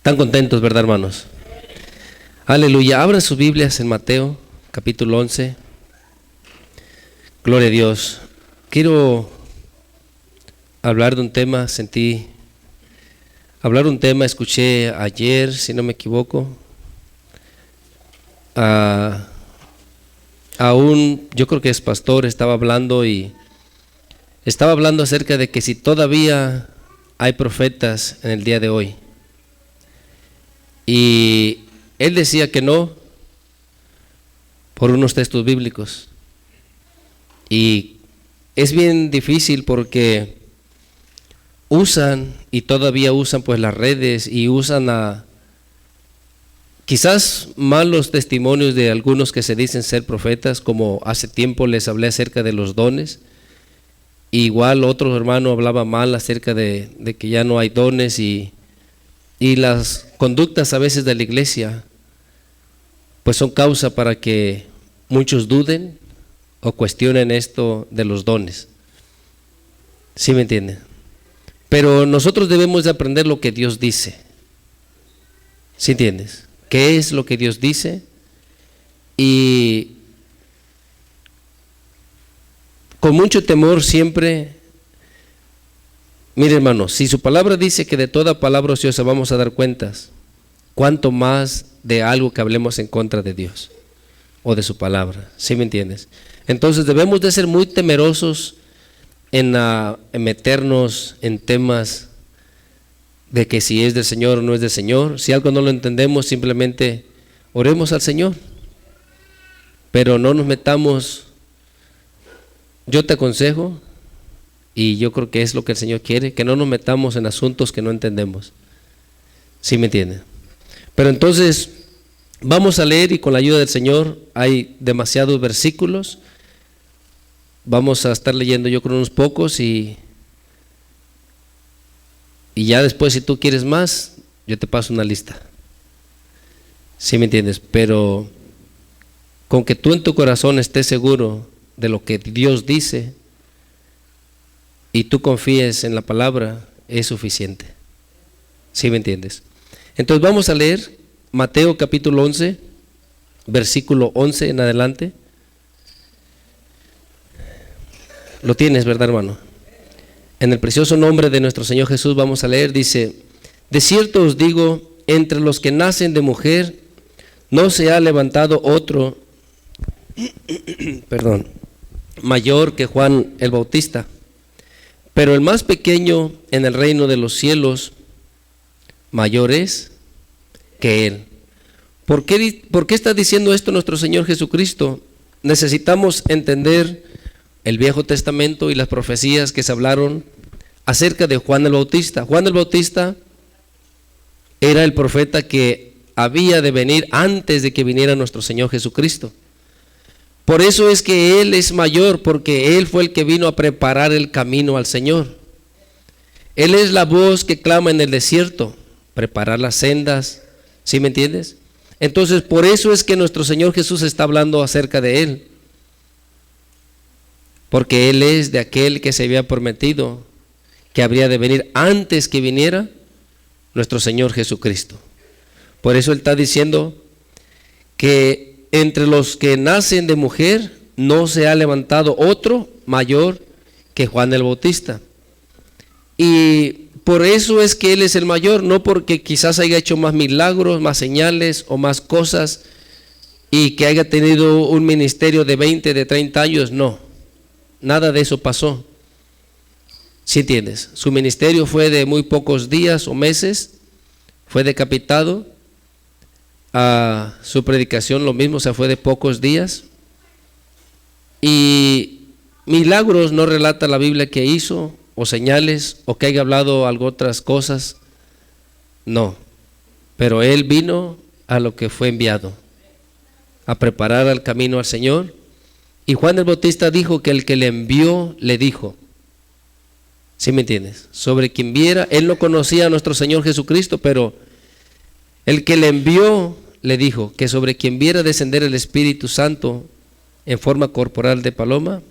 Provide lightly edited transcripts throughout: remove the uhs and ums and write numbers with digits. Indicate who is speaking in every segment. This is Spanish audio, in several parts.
Speaker 1: Están contentos, ¿verdad, hermanos? Aleluya. Abran sus Biblias en Mateo, capítulo 11. Gloria a Dios. Quiero hablar de un tema, escuché ayer, si no me equivoco, yo creo que es pastor, estaba hablando acerca de que si todavía hay profetas en el día de hoy. Y él decía que no, por unos textos bíblicos. Y es bien difícil porque usan y todavía usan pues las redes y usan quizás malos testimonios de algunos que se dicen ser profetas, como hace tiempo les hablé acerca de los dones. Igual otro hermano hablaba mal acerca de que ya no hay dones y las conductas a veces de la iglesia pues son causa para que muchos duden o cuestionen esto de los dones. ¿Sí me entienden? Pero nosotros debemos de aprender lo que Dios dice. ¿Sí entiendes? ¿Qué es lo que Dios dice? Y con mucho temor siempre. Mire, hermano, si su palabra dice que de toda palabra ociosa vamos a dar cuentas, ¿cuánto más de algo que hablemos en contra de Dios o de su palabra? ¿Sí me entiendes? Entonces debemos de ser muy temerosos en meternos en temas de que si es del Señor o no es del Señor. Si algo no lo entendemos, simplemente oremos al Señor, pero no nos metamos. Yo te aconsejo, y yo creo que es lo que el Señor quiere, que no nos metamos en asuntos que no entendemos. ¿Sí me entienden? Pero entonces vamos a leer, y con la ayuda del Señor hay demasiados versículos. Vamos a estar leyendo yo creo unos pocos y ya después, si tú quieres más, yo te paso una lista. ¿Sí me entiendes? Pero con que tú en tu corazón estés seguro de lo que Dios dice y tú confíes en la palabra, es suficiente. ¿Sí me entiendes? Entonces vamos a leer Mateo capítulo 11, versículo 11 en adelante. Lo tienes, ¿verdad, hermano? En el precioso nombre de nuestro Señor Jesús vamos a leer. Dice: de cierto os digo, entre los que nacen de mujer no se ha levantado otro mayor que Juan el Bautista, pero el más pequeño en el reino de los cielos mayor es que él. ¿Por qué está diciendo esto nuestro Señor Jesucristo? Necesitamos entender el Viejo Testamento y las profecías que se hablaron acerca de Juan el Bautista. Juan el Bautista era el profeta que había de venir antes de que viniera nuestro Señor Jesucristo. Por eso es que Él es mayor, porque Él fue el que vino a preparar el camino al Señor. Él es la voz que clama en el desierto, preparar las sendas. ¿Sí me entiendes? Entonces, por eso es que nuestro Señor Jesús está hablando acerca de Él, porque Él es de aquel que se había prometido que habría de venir antes que viniera nuestro Señor Jesucristo. Por eso Él está diciendo que entre los que nacen de mujer no se ha levantado otro mayor que Juan el Bautista. Y por eso es que Él es el mayor, no porque quizás haya hecho más milagros, más señales o más cosas y que haya tenido un ministerio de 20, de 30 años, no. Nada de eso pasó. ¿Sí entiendes? Su ministerio fue de muy pocos días o meses, fue decapitado. Su predicación lo mismo, o sea, fue de pocos días. Y milagros no relata la Biblia que hizo, o señales, o que haya hablado algo otras cosas, no. Pero Él vino a lo que fue enviado, a preparar el camino al Señor. Y Juan el Bautista dijo que el que le envió le dijo, ¿sí me entiendes? Sobre quien viera, él no conocía a nuestro Señor Jesucristo, pero el que le envió le dijo que sobre quien viera descender el Espíritu Santo en forma corporal de paloma,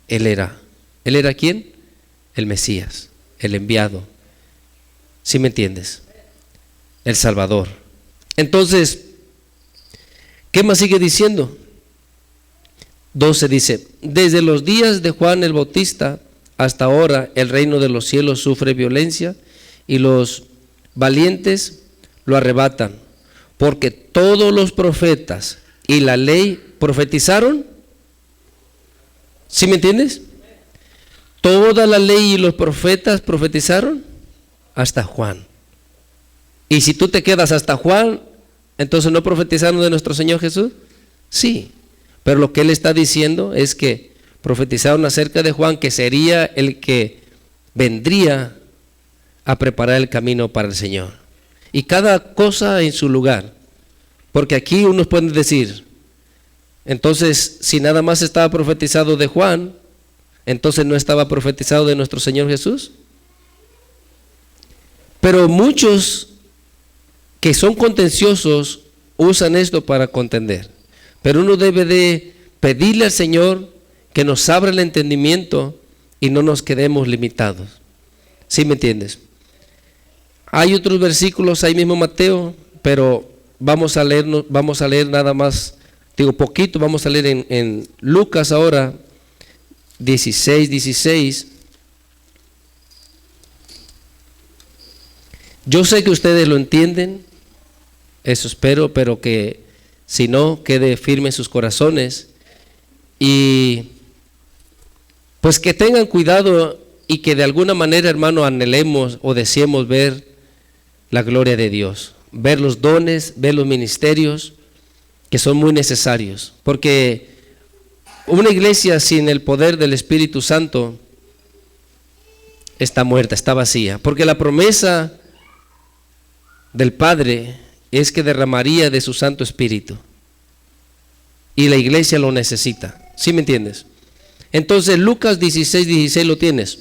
Speaker 1: él era. ¿Él era quién? El Mesías, el enviado. ¿Sí me entiendes? el Salvador. Entonces, ¿qué más sigue diciendo? 12 dice, desde los días de Juan el Bautista hasta ahora el reino de los cielos sufre violencia y los valientes lo arrebatan, porque todos los profetas y la ley profetizaron. ¿Sí me entiendes? Toda la ley y los profetas profetizaron hasta Juan. Y si tú te quedas hasta Juan, entonces ¿no profetizaron de nuestro Señor Jesús? Sí, pero lo que él está diciendo es que profetizaron acerca de Juan, que sería el que vendría a preparar el camino para el Señor. Y cada cosa en su lugar, porque aquí unos pueden decir, entonces si nada más estaba profetizado de Juan, entonces no estaba profetizado de nuestro Señor Jesús. Pero muchos que son contenciosos usan esto para contender. Pero uno debe de pedirle al Señor que nos abra el entendimiento y no nos quedemos limitados. ¿Sí me entiendes? Hay otros versículos ahí mismo Mateo, pero vamos a leer nada más, digo poquito, vamos a leer en Lucas ahora 16. Yo sé que ustedes lo entienden, eso espero, pero que si no, quede firme en sus corazones y pues que tengan cuidado y que de alguna manera, hermano, anhelemos o deseemos ver la gloria de Dios, ver los dones, ver los ministerios que son muy necesarios, porque una iglesia sin el poder del Espíritu Santo está muerta, está vacía, porque la promesa del Padre es que derramaría de su Santo Espíritu y la iglesia lo necesita. ¿Sí me entiendes? Entonces Lucas 16 lo tienes.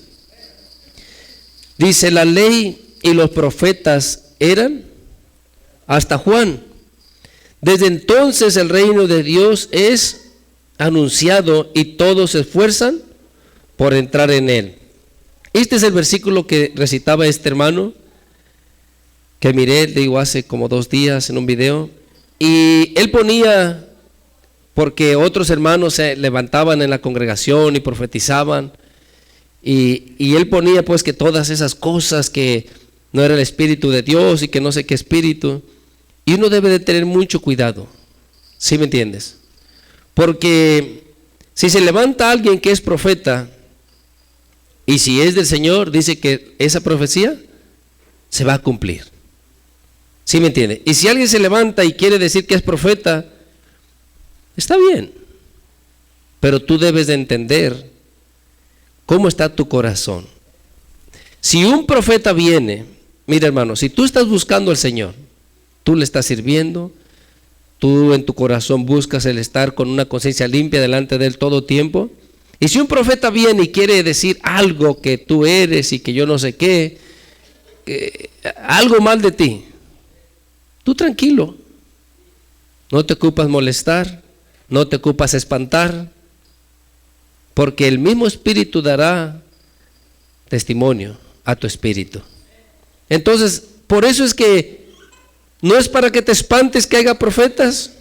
Speaker 1: Dice, la ley y los profetas eran hasta Juan. Desde entonces el reino de Dios es anunciado y todos se esfuerzan por entrar en él. Este es el versículo que recitaba este hermano que miré, digo, hace como 2 días en un video, y él ponía, porque otros hermanos se levantaban en la congregación y profetizaban, y él ponía pues que todas esas cosas que no era el Espíritu de Dios y que no sé qué espíritu, y uno debe de tener mucho cuidado, ¿sí me entiendes? Porque si se levanta alguien que es profeta, y si es del Señor, dice que esa profecía se va a cumplir. ¿Sí me entiende? Y si alguien se levanta y quiere decir que es profeta, está bien, pero tú debes de entender cómo está tu corazón. Si un profeta viene, mira hermano, si tú estás buscando al Señor, tú le estás sirviendo, tú en tu corazón buscas el estar con una conciencia limpia delante de Él todo tiempo, y si un profeta viene y quiere decir algo que tú eres y que yo no sé qué, algo mal de ti, tú tranquilo, no te ocupas molestar, no te ocupas espantar, porque el mismo Espíritu dará testimonio a tu espíritu. Entonces, por eso es que no es para que te espantes que haya profetas,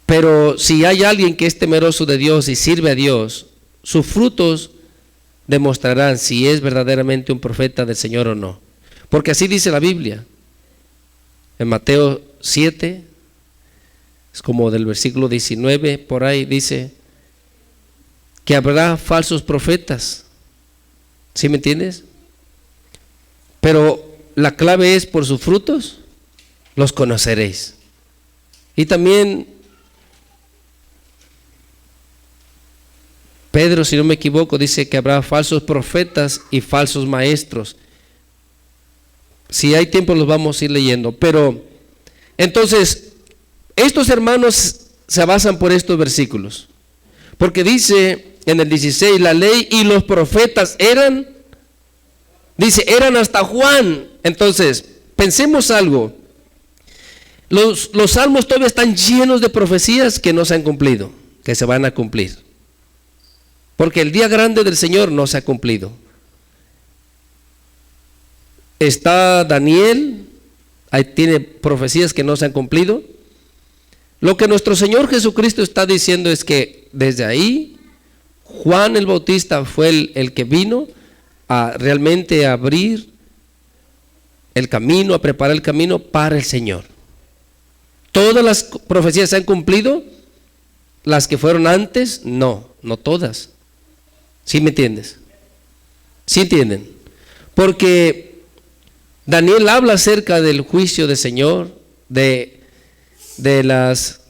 Speaker 1: pero si hay alguien que es temeroso de Dios y sirve a Dios, sus frutos demostrarán si es verdaderamente un profeta del Señor o no. Porque así dice la Biblia. En Mateo 7, es como del versículo 19, por ahí dice que habrá falsos profetas. ¿Sí me entiendes? Pero la clave es: por sus frutos los conoceréis. Y también Pedro, si no me equivoco, dice que habrá falsos profetas y falsos maestros. Si hay tiempo los vamos a ir leyendo, pero entonces estos hermanos se basan por estos versículos, porque dice en el 16, la ley y los profetas eran hasta Juan. Entonces pensemos algo, los salmos todavía están llenos de profecías que no se han cumplido, que se van a cumplir, porque el día grande del Señor no se ha cumplido. está Daniel, ahí tiene profecías que no se han cumplido. Lo que nuestro Señor Jesucristo está diciendo es que desde ahí Juan el Bautista fue el que vino a realmente abrir el camino, a preparar el camino para el Señor. ¿Todas las profecías se han cumplido? ¿Las que fueron antes? No, no todas. ¿Sí me entiendes? ¿Sí entienden? Porque Daniel habla acerca del juicio del Señor, de las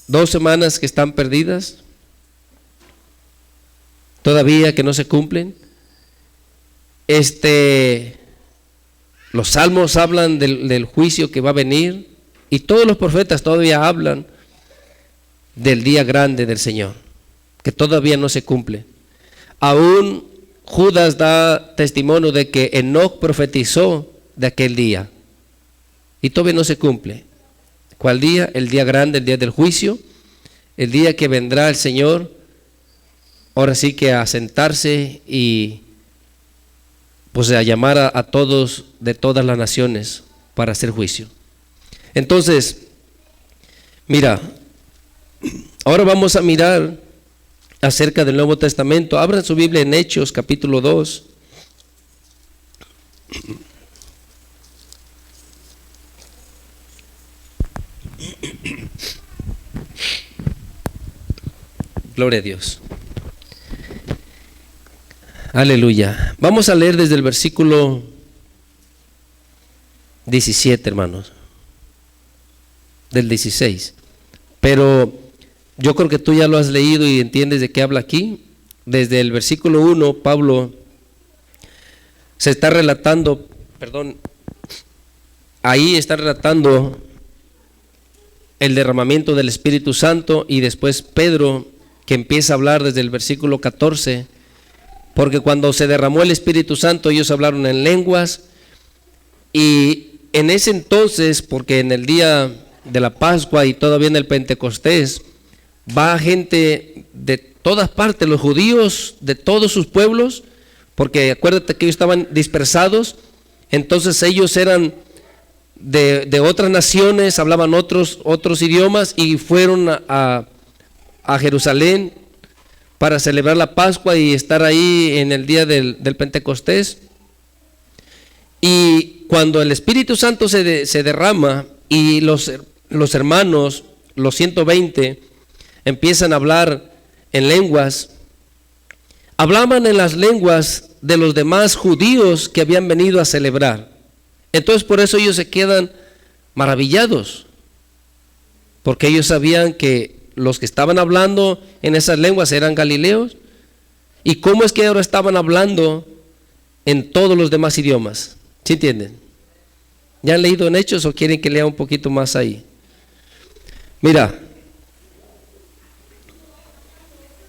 Speaker 1: 2 semanas que están perdidas, todavía que no se cumplen. Los salmos hablan del juicio que va a venir, y todos los profetas todavía hablan del día grande del Señor, que todavía no se cumple. Aún Judas da testimonio de que Enoc profetizó de aquel día, y todavía no se cumple. ¿Cuál día? El día grande, el día del juicio, el día que vendrá el Señor, ahora sí que a sentarse y pues a llamar a todos de todas las naciones para hacer juicio. Entonces, mira, ahora vamos a mirar acerca del Nuevo Testamento. Abran su Biblia en Hechos capítulo 2. Gloria a Dios. Aleluya. Vamos a leer desde el versículo 17, hermanos. Del 16. Pero yo creo que tú ya lo has leído y entiendes de qué habla aquí. Desde el versículo 1, Pablo se está relatando, ahí está relatando el derramamiento del Espíritu Santo, y después Pedro, que empieza a hablar desde el versículo 14, porque cuando se derramó el Espíritu Santo ellos hablaron en lenguas, y en ese entonces, porque en el día de la Pascua y todavía en el Pentecostés, va gente de todas partes, los judíos de todos sus pueblos, porque acuérdate que ellos estaban dispersados, entonces ellos eran de otras naciones, hablaban otros idiomas, y fueron a Jerusalén para celebrar la Pascua y estar ahí en el día del Pentecostés. Y cuando el Espíritu Santo se derrama y los hermanos, los 120, empiezan a hablar en lenguas, hablaban en las lenguas de los demás judíos que habían venido a celebrar. Entonces por eso ellos se quedan maravillados, porque ellos sabían que los que estaban hablando en esas lenguas eran galileos. ¿Y cómo es que ahora estaban hablando en todos los demás idiomas? ¿Sí entienden? ¿Ya han leído en Hechos o quieren que lea un poquito más ahí? Mira,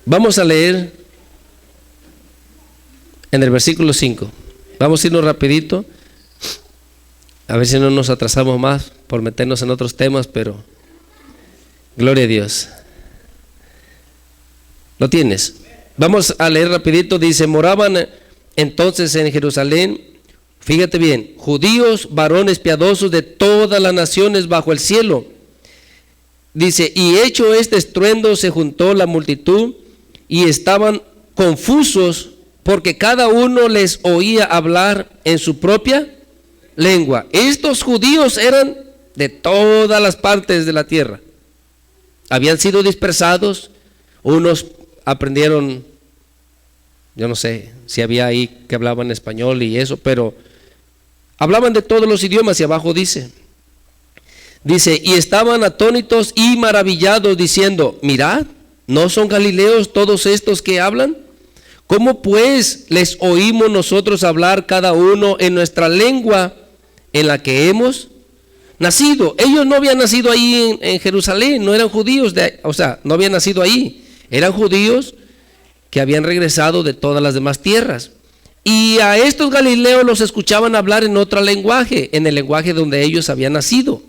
Speaker 1: vamos a leer en el versículo 5. Vamos a irnos rapidito, a ver si no nos atrasamos más por meternos en otros temas, pero gloria a Dios. ¿Lo tienes? Vamos a leer rapidito. Dice: moraban entonces en Jerusalén, fíjate bien, judíos, varones piadosos de todas las naciones bajo el cielo. Dice: y hecho este estruendo se juntó la multitud y estaban confusos, porque cada uno les oía hablar en su propia lengua. Estos judíos eran de todas las partes de la tierra. Habían sido dispersados, unos aprendieron, yo no sé si había ahí que hablaban español y eso, pero hablaban de todos los idiomas. Y abajo dice, y estaban atónitos y maravillados, diciendo: mirad, ¿no son galileos todos estos que hablan? ¿Cómo pues les oímos nosotros hablar cada uno en nuestra lengua en la que hemos nacido? Ellos no habían nacido ahí en Jerusalén, no eran judíos, no habían nacido ahí, eran judíos que habían regresado de todas las demás tierras. Y a estos galileos los escuchaban hablar en otro lenguaje, en el lenguaje donde ellos habían nacido.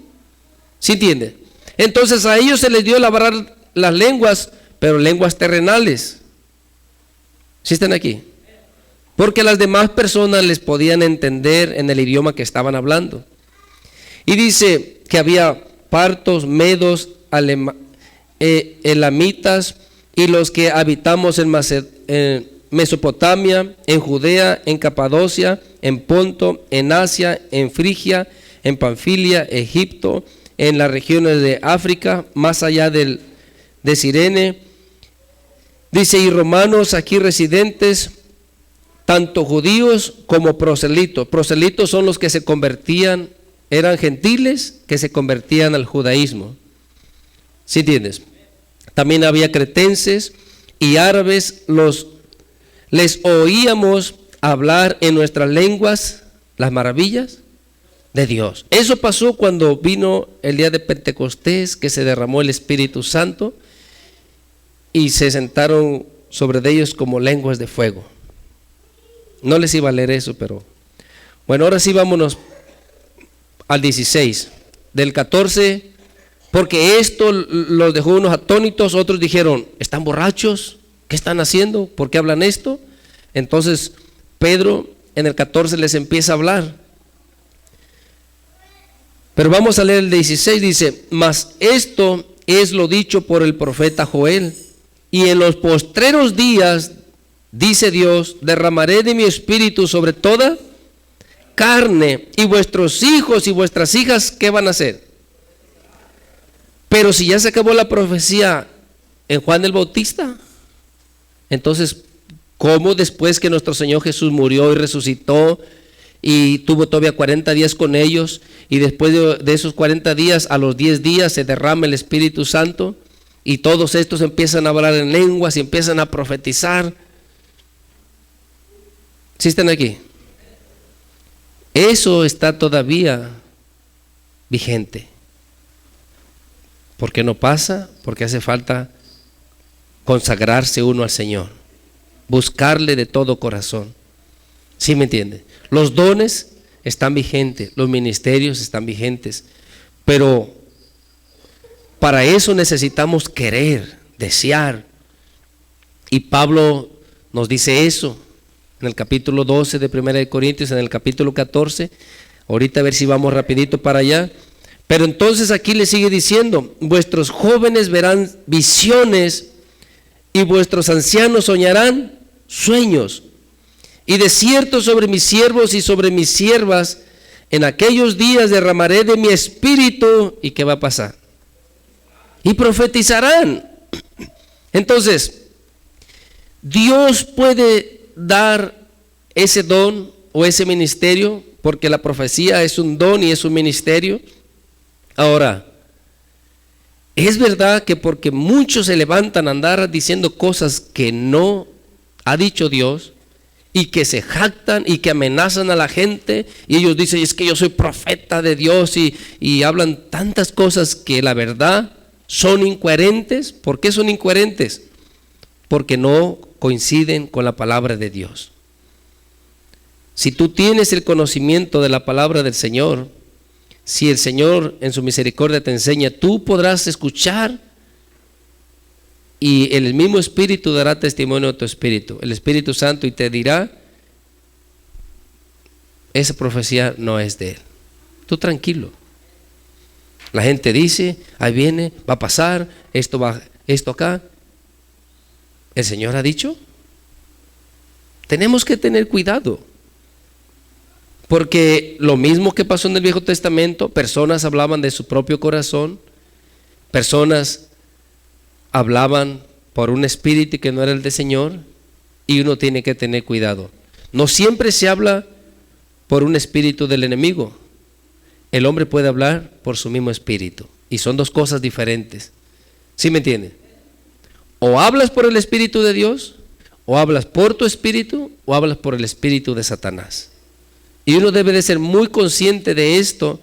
Speaker 1: ¿Sí entienden? Entonces a ellos se les dio elaborar las lenguas, pero lenguas terrenales. ¿Sí están aquí? porque las demás personas les podían entender en el idioma que estaban hablando. Y dice que había partos, medos, elamitas y los que habitamos en Mesopotamia, en Judea, en Capadocia, en Ponto, en Asia, en Frigia, en Panfilia, Egipto, en las regiones de África, más allá de Cirene. Dice, y romanos aquí residentes, tanto judíos como proselitos. Proselitos son los que se convertían, eran gentiles que se convertían al judaísmo. ¿Sí entiendes? También había cretenses y árabes, les oíamos hablar en nuestras lenguas las maravillas de Dios. Eso pasó cuando vino el día de Pentecostés, que se derramó el Espíritu Santo y se sentaron sobre ellos como lenguas de fuego. No les iba a leer eso, pero bueno, ahora sí vámonos al 16, del 14, porque esto los dejó unos atónitos, otros dijeron, ¿están borrachos? ¿Qué están haciendo? ¿Por qué hablan esto? Entonces Pedro en el 14 les empieza a hablar. Pero vamos a leer el 16, dice, mas esto es lo dicho por el profeta Joel, y en los postreros días, dice Dios, derramaré de mi espíritu sobre toda carne, y vuestros hijos y vuestras hijas, ¿qué van a hacer? Pero si ya se acabó la profecía en Juan el Bautista, entonces, ¿cómo después que nuestro Señor Jesús murió y resucitó y tuvo todavía 40 días con ellos, y después de esos 40 días, a los 10 días se derrama el Espíritu Santo y todos estos empiezan a hablar en lenguas y empiezan a profetizar? ¿Sí están aquí? Eso está todavía vigente. ¿Por qué no pasa? Porque hace falta consagrarse uno al Señor, buscarle de todo corazón. ¿Sí me entiende? Los dones están vigentes, los ministerios están vigentes, pero para eso necesitamos querer, desear. Y Pablo nos dice eso en el capítulo 12 de 1 de Corintios, en el capítulo 14. Ahorita a ver si vamos rapidito para allá. Pero entonces aquí le sigue diciendo, vuestros jóvenes verán visiones y vuestros ancianos soñarán sueños. Y de cierto sobre mis siervos y sobre mis siervas, en aquellos días derramaré de mi espíritu. ¿Y qué va a pasar? Y profetizarán. Entonces, Dios puede dar ese don o ese ministerio, porque la profecía es un don y es un ministerio. Ahora, es verdad que porque muchos se levantan a andar diciendo cosas que no ha dicho Dios, y que se jactan y que amenazan a la gente, y ellos dicen, es que yo soy profeta de Dios, y hablan tantas cosas que la verdad son incoherentes. ¿Por qué son incoherentes? Porque no coinciden con la palabra de Dios. Si tú tienes el conocimiento de la palabra del Señor, si el Señor en su misericordia te enseña, tú podrás escuchar y el mismo Espíritu dará testimonio de tu espíritu, el Espíritu Santo, y te dirá, esa profecía no es de Él. Tú tranquilo. La gente dice, ahí viene, va a pasar, esto acá. ¿El Señor ha dicho? Tenemos que tener cuidado. Porque lo mismo que pasó en el Viejo Testamento, personas hablaban de su propio corazón, personas hablaban por un espíritu que no era el del Señor, y uno tiene que tener cuidado. No siempre se habla por un espíritu del enemigo. El hombre puede hablar por su mismo espíritu, y son dos cosas diferentes. ¿Sí me entienden? O hablas por el Espíritu de Dios, o hablas por tu espíritu, o hablas por el espíritu de Satanás. Y uno debe de ser muy consciente de esto,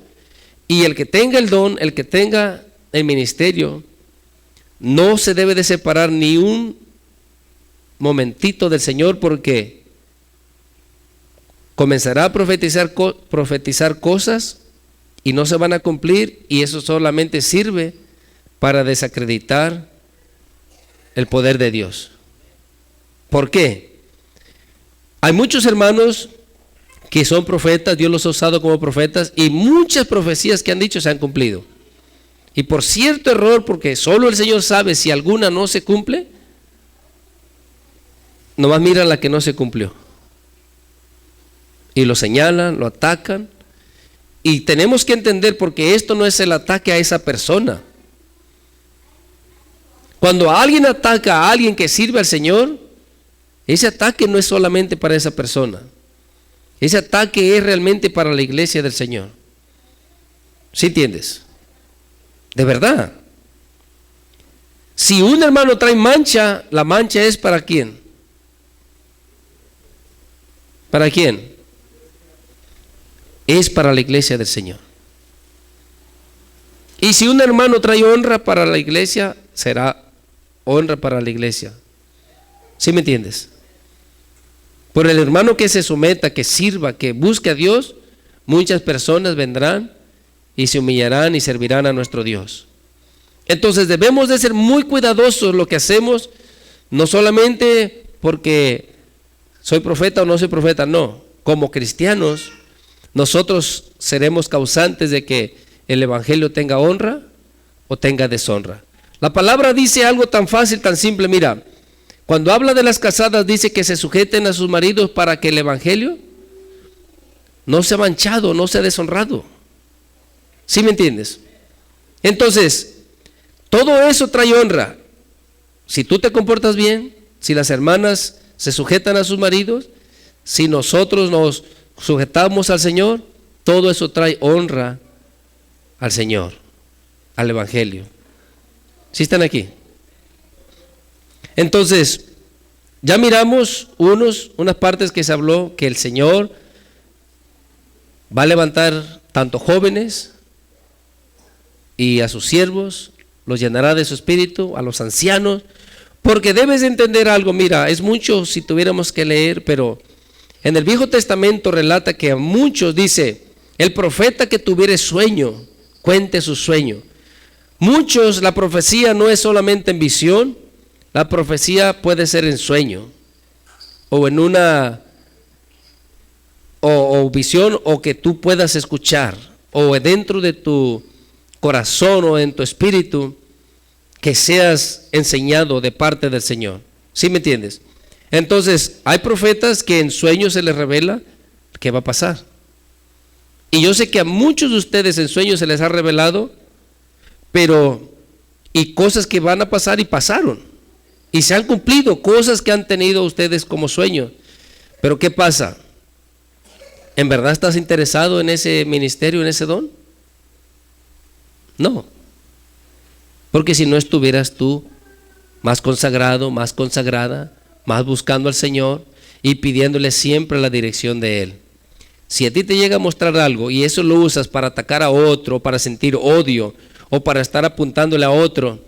Speaker 1: y el que tenga el don, el que tenga el ministerio, no se debe de separar ni un momentito del Señor, porque comenzará a profetizar cosas y no se van a cumplir, y eso solamente sirve para desacreditar el poder de Dios. ¿Por qué? Hay muchos hermanos que son profetas, Dios los ha usado como profetas, y muchas profecías que han dicho se han cumplido. Y por cierto error, porque solo el Señor sabe si alguna no se cumple, nomás miran la que no se cumplió. Y lo señalan, lo atacan. Y tenemos que entender, porque esto no es el ataque a esa persona. Cuando alguien ataca a alguien que sirve al Señor, ese ataque no es solamente para esa persona. Ese ataque es realmente para la iglesia del Señor. ¿Sí entiendes? De verdad. Si un hermano trae mancha, la mancha es ¿para quién? ¿Para quién? Es para la iglesia del Señor. Y si un hermano trae honra para la iglesia, será honra para la iglesia. ¿Sí me entiendes? Por el hermano que se someta, que sirva, que busque a Dios, muchas personas vendrán y se humillarán y servirán a nuestro Dios. Entonces debemos de ser muy cuidadosos lo que hacemos, no solamente porque soy profeta o no soy profeta, no. Como cristianos, nosotros seremos causantes de que el evangelio tenga honra o tenga deshonra. La palabra dice algo tan fácil, tan simple, mira. Cuando habla de las casadas dice que se sujeten a sus maridos para que el evangelio no sea manchado, no sea deshonrado. ¿Sí me entiendes? Entonces, todo eso trae honra. Si tú te comportas bien, si las hermanas se sujetan a sus maridos, si nosotros nos sujetamos al Señor, todo eso trae honra al Señor, al evangelio. ¿Sí están aquí? Entonces, ya miramos unas partes que se habló, que el Señor va a levantar tanto jóvenes y a sus siervos, los llenará de su espíritu, a los ancianos, porque debes de entender algo. Mira, es mucho si tuviéramos que leer, pero en el Viejo Testamento relata que a muchos dice, el profeta que tuviere sueño, cuente su sueño. Muchos, la profecía no es solamente en visión, la profecía puede ser en sueño, o en una o visión, o que tú puedas escuchar, o dentro de tu corazón o en tu espíritu, que seas enseñado de parte del Señor. ¿Sí me entiendes? Entonces, hay profetas que en sueños se les revela qué va a pasar. Y yo sé que a muchos de ustedes en sueños se les ha revelado, y cosas que van a pasar y pasaron. Y se han cumplido cosas que han tenido ustedes como sueño. Pero ¿qué pasa? ¿En verdad estás interesado en ese ministerio, en ese don? No. Porque si no estuvieras tú más consagrado, más consagrada, más buscando al Señor y pidiéndole siempre la dirección de Él. Si a ti te llega a mostrar algo y eso lo usas para atacar a otro, para sentir odio o para estar apuntándole a otro,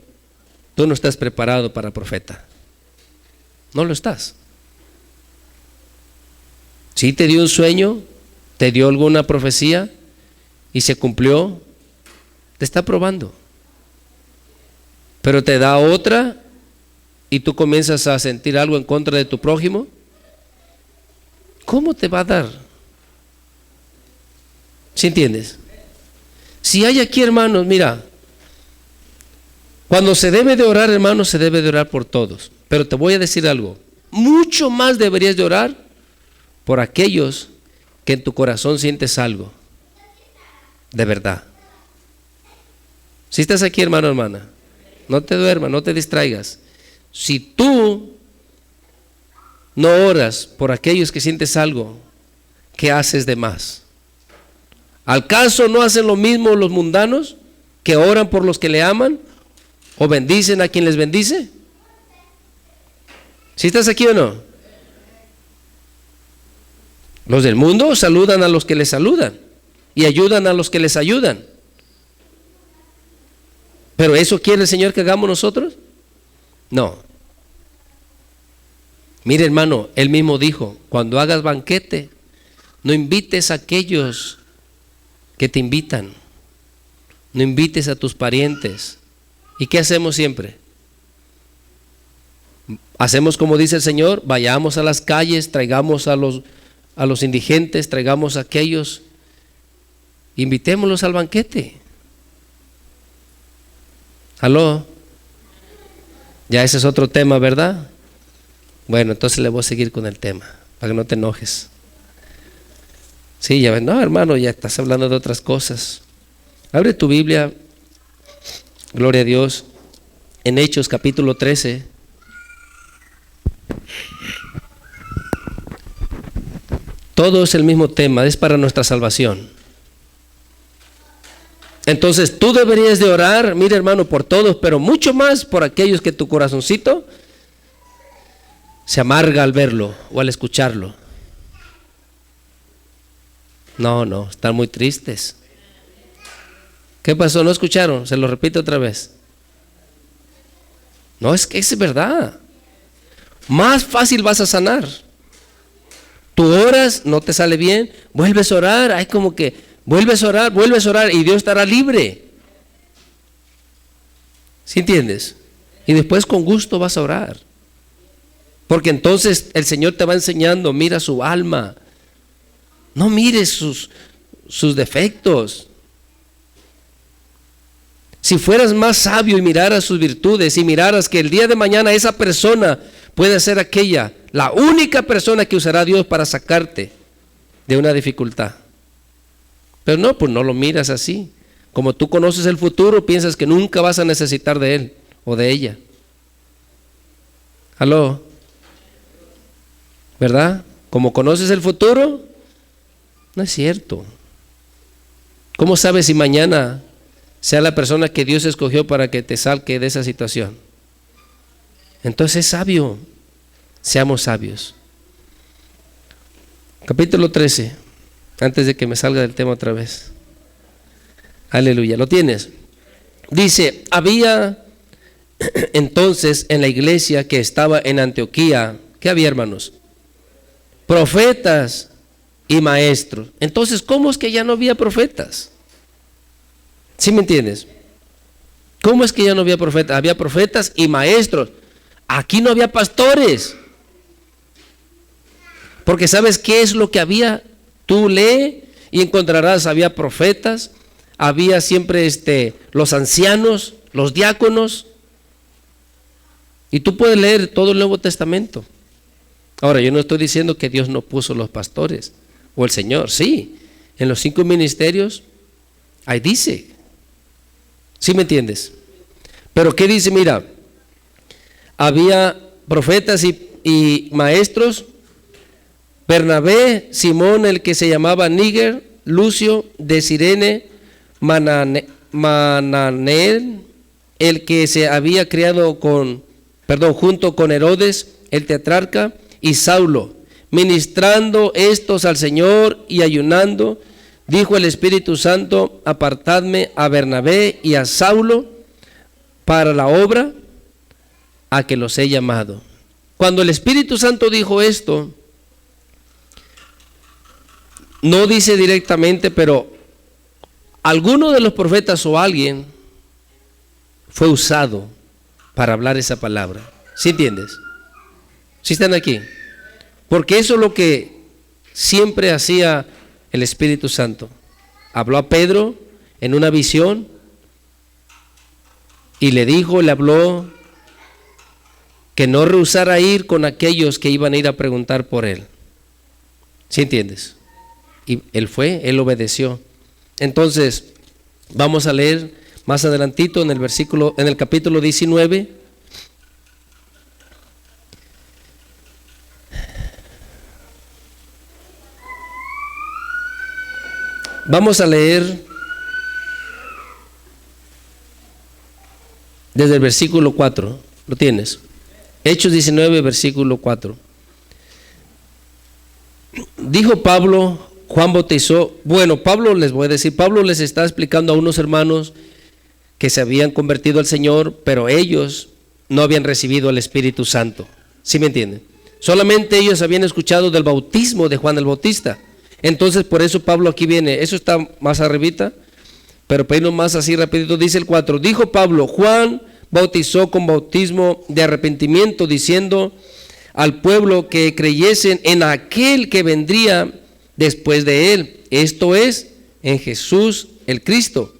Speaker 1: tú no estás preparado para profeta. No lo estás. Si te dio un sueño, te dio alguna profecía y se cumplió, te está probando. Pero te da otra y tú comienzas a sentir algo en contra de tu prójimo, ¿cómo te va a dar? ¿Sí entiendes? Si hay aquí, hermanos, mira, cuando se debe de orar, hermanos, se debe de orar por todos. Pero te voy a decir algo, mucho más deberías de orar por aquellos que en tu corazón sientes algo, de verdad. Si estás aquí, hermano, hermana, no te duermas, no te distraigas. Si tú no oras por aquellos que sientes algo, ¿qué haces de más? ¿Acaso no hacen lo mismo los mundanos que oran por los que le aman o bendicen a quien les bendice? ¿Sí estás aquí o no? Los del mundo saludan a los que les saludan y ayudan a los que les ayudan. ¿Pero eso quiere el Señor que hagamos nosotros? No. Mire, hermano, Él mismo dijo, cuando hagas banquete, no invites a aquellos que te invitan, no invites a tus parientes. ¿Y qué hacemos siempre? Hacemos como dice el Señor, vayamos a las calles, traigamos a los indigentes, traigamos a aquellos, invitémoslos al banquete. ¿Aló? Ya ese es otro tema, ¿verdad? Bueno, entonces le voy a seguir con el tema, para que no te enojes. Sí, ya ven, no hermano, ya estás hablando de otras cosas. Abre tu Biblia, gloria a Dios, en Hechos capítulo 13. Todo es el mismo tema, es para nuestra salvación. Entonces tú deberías de orar, mira hermano, por todos, pero mucho más por aquellos que tu corazoncito se amarga al verlo o al escucharlo. No, están muy tristes. ¿Qué pasó? ¿No escucharon? Se lo repito otra vez. No, es que es verdad. Más fácil vas a sanar. Tú oras, no te sale bien, vuelves a orar, hay como que vuelves a orar y Dios estará libre. ¿Sí entiendes? Y después con gusto vas a orar. Porque entonces el Señor te va enseñando, mira su alma. No mires sus defectos. Si fueras más sabio y miraras sus virtudes y miraras que el día de mañana esa persona puede ser aquella, la única persona que usará Dios para sacarte de una dificultad. Pero no, pues no lo miras así. Como tú conoces el futuro, piensas que nunca vas a necesitar de él o de ella. ¿Aló? ¿Verdad? Como conoces el futuro, no es cierto. ¿Cómo sabes si mañana sea la persona que Dios escogió para que te saque de esa situación? Entonces es sabio. Seamos sabios. Capítulo 13, antes de que me salga del tema otra vez. Aleluya, ¿lo tienes? Dice, había entonces en la iglesia que estaba en Antioquía, ¿qué había, hermanos? Profetas y maestros. Entonces, ¿cómo es que ya no había profetas? ¿Sí me entiendes? ¿Cómo es que ya no había profetas? Había profetas y maestros. Aquí no había pastores. Porque ¿sabes qué es lo que había? Tú lee y encontrarás, había profetas, había siempre los ancianos, los diáconos. Y tú puedes leer todo el Nuevo Testamento. Ahora, yo no estoy diciendo que Dios no puso los pastores, o el Señor, sí. En los 5 ministerios, ahí dice. ¿Sí me entiendes? Pero ¿qué dice? Mira, había profetas y maestros, Bernabé, Simón, el que se llamaba Níger, Lucio de Cirene, Mananel, el que se había criado junto con Herodes, el tetrarca, y Saulo. Ministrando estos al Señor y ayunando, dijo el Espíritu Santo, apartadme a Bernabé y a Saulo para la obra a que los he llamado. Cuando el Espíritu Santo dijo esto, no dice directamente, pero alguno de los profetas o alguien fue usado para hablar esa palabra. ¿Sí entiendes? ¿Sí están aquí? Porque eso es lo que siempre hacía el Espíritu Santo. Habló a Pedro en una visión y le habló que no rehusara ir con aquellos que iban a ir a preguntar por él. ¿Sí entiendes? Y él obedeció. Entonces, vamos a leer más adelantito en el capítulo 19. Vamos a leer desde el versículo 4. ¿Lo tienes? Hechos 19, versículo 4. Dijo Pablo, Juan bautizó. Bueno, Pablo les está explicando a unos hermanos que se habían convertido al Señor, pero ellos no habían recibido al Espíritu Santo. ¿Sí me entienden? Solamente ellos habían escuchado del bautismo de Juan el Bautista. Entonces, por eso Pablo aquí viene. Eso está más arribita, pero para irnos más así rapidito, dice el 4. Dijo Pablo, Juan bautizó con bautismo de arrepentimiento, diciendo al pueblo que creyesen en aquel que vendría después de él, esto es, en Jesús el Cristo.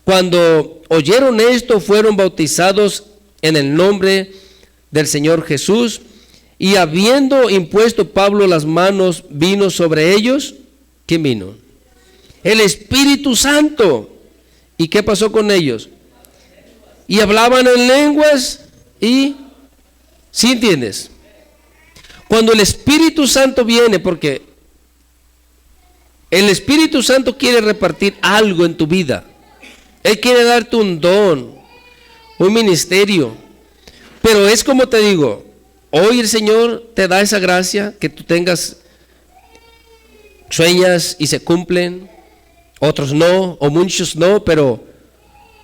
Speaker 1: Cuando oyeron esto, fueron bautizados en el nombre del Señor Jesús, y habiendo impuesto Pablo las manos, vino sobre ellos. ¿Quién vino? El Espíritu Santo. ¿Y qué pasó con ellos? Y hablaban en lenguas y... ¿Sí entiendes? Cuando el Espíritu Santo viene, porque el Espíritu Santo quiere repartir algo en tu vida. Él quiere darte un don, un ministerio. Pero es como te digo, hoy el Señor te da esa gracia, que tú tengas, sueñas y se cumplen, otros no, o muchos no, pero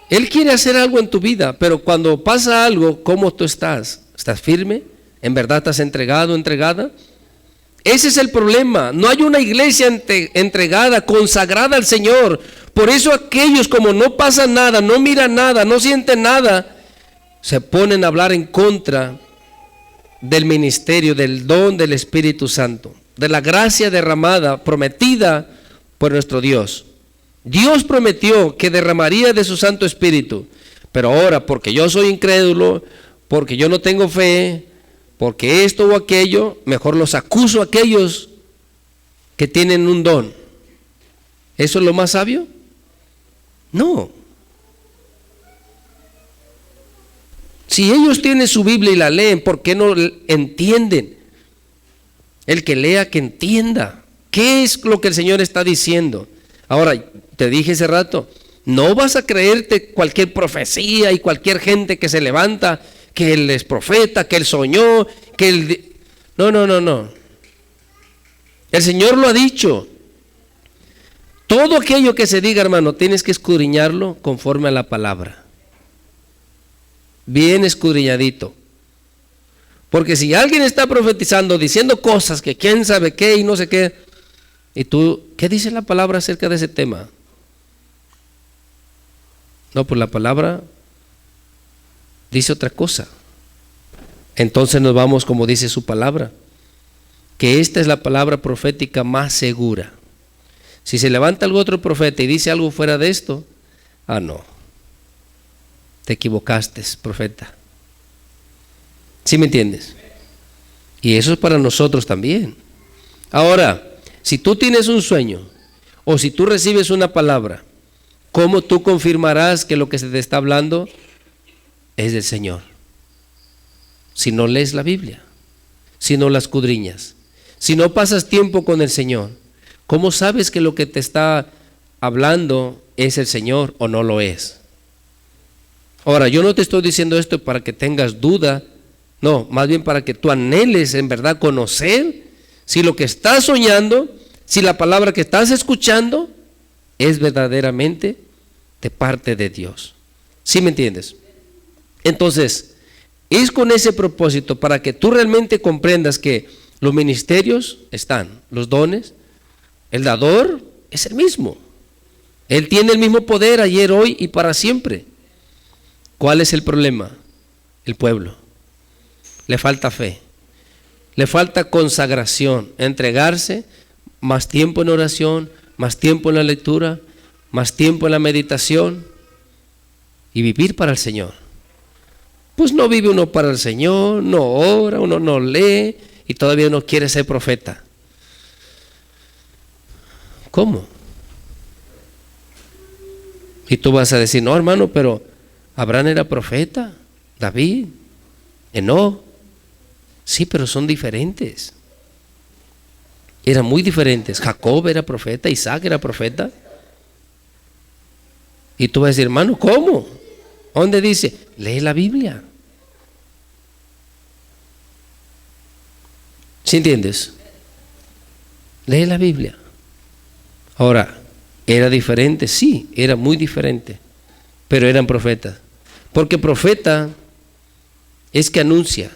Speaker 1: Él quiere hacer algo en tu vida. Pero cuando pasa algo, ¿cómo tú estás? ¿Estás firme? ¿En verdad estás entregado, entregada? Ese es el problema. No hay una iglesia entregada, consagrada al Señor. Por eso aquellos, como no pasa nada, no miran nada, no sienten nada, se ponen a hablar en contra del ministerio, del don del Espíritu Santo, de la gracia derramada, prometida por nuestro Dios. Dios prometió que derramaría de su Santo Espíritu, pero ahora, porque yo soy incrédulo, porque yo no tengo fe, porque esto o aquello, mejor los acuso a aquellos que tienen un don. ¿Eso es lo más sabio? No. Si ellos tienen su Biblia y la leen, ¿por qué no entienden? El que lea, que entienda. ¿Qué es lo que el Señor está diciendo? Ahora, te dije hace rato, no vas a creerte cualquier profecía y cualquier gente que se levanta, que él es profeta, que él soñó, que él... No. El Señor lo ha dicho. Todo aquello que se diga, hermano, tienes que escudriñarlo conforme a la palabra. Bien escudriñadito. Porque si alguien está profetizando, diciendo cosas que quién sabe qué y no sé qué, y tú, ¿qué dice la palabra acerca de ese tema? No, pues la palabra dice otra cosa. Entonces nos vamos como dice su palabra, que esta es la palabra profética más segura. Si se levanta algún otro profeta y dice algo fuera de esto, no, te equivocaste, profeta. ¿Sí me entiendes? Y eso es para nosotros también. Ahora, si tú tienes un sueño o si tú recibes una palabra, ¿cómo tú confirmarás que lo que se te está hablando es del Señor? Si no lees la Biblia, si no la escudriñas, si no pasas tiempo con el Señor, ¿cómo sabes que lo que te está hablando es el Señor o no lo es? Ahora, yo no te estoy diciendo esto para que tengas duda, no, más bien para que tú anheles en verdad conocer si lo que estás soñando, si la palabra que estás escuchando es verdaderamente de parte de Dios. ¿Sí me entiendes? Entonces, es con ese propósito para que tú realmente comprendas que los ministerios están, los dones, el dador es el mismo. Él tiene el mismo poder ayer, hoy y para siempre. ¿Cuál es el problema? El pueblo. Le falta fe, le falta consagración, entregarse, más tiempo en oración, más tiempo en la lectura, más tiempo en la meditación y vivir para el Señor. Pues no vive uno para el Señor, no ora, uno no lee y todavía uno quiere ser profeta. ¿Cómo? Y tú vas a decir, no hermano, pero Abraham era profeta, David, Enoc. Sí, pero son diferentes. Eran muy diferentes. Jacob era profeta, Isaac era profeta. Y tú vas a decir, hermano, ¿cómo? ¿Dónde dice? Lee la Biblia. ¿Sí entiendes? Lee la Biblia. Ahora, ¿era diferente? Sí, era muy diferente. Pero eran profetas. Porque profeta es que anuncia.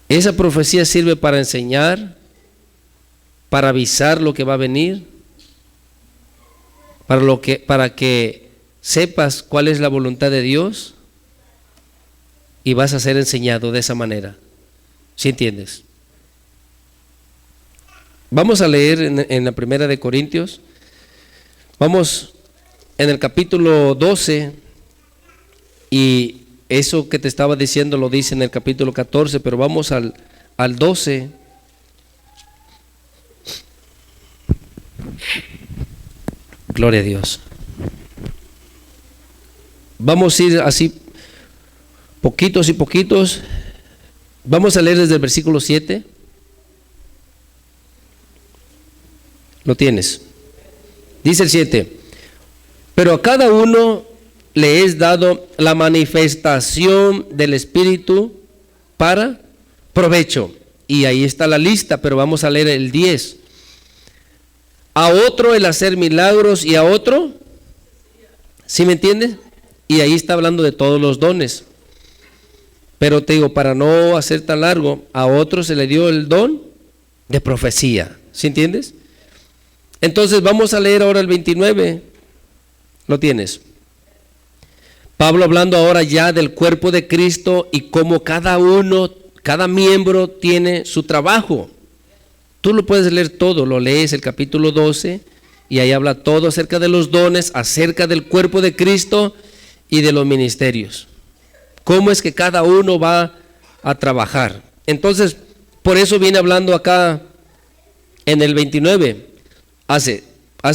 Speaker 1: Esa profecía sirve para enseñar, para avisar lo que va a venir, para que sepas cuál es la voluntad de Dios y vas a ser enseñado de esa manera. ¿Sí entiendes? Vamos a leer en la primera de Corintios. Vamos en el capítulo 12 y eso que te estaba diciendo lo dice en el capítulo 14, pero vamos al 12. Gloria a Dios. Vamos a ir así poquitos y poquitos. Vamos a leer desde el versículo 7. Lo tienes. Dice el 7. Pero a cada uno le es dado la manifestación del Espíritu para provecho. Y ahí está la lista, pero vamos a leer el 10. A otro el hacer milagros y a otro, ¿sí me entiendes? Y ahí está hablando de todos los dones. Pero te digo, para no hacer tan largo, a otro se le dio el don de profecía. ¿Sí entiendes? Entonces vamos a leer ahora el 29. Lo tienes. Pablo hablando ahora ya del cuerpo de Cristo y cómo cada uno, cada miembro tiene su trabajo. Tú lo puedes leer todo, lo lees el capítulo 12 y ahí habla todo acerca de los dones, acerca del cuerpo de Cristo y de los ministerios. Cómo es que cada uno va a trabajar. Entonces, por eso viene hablando acá en el 29. Hace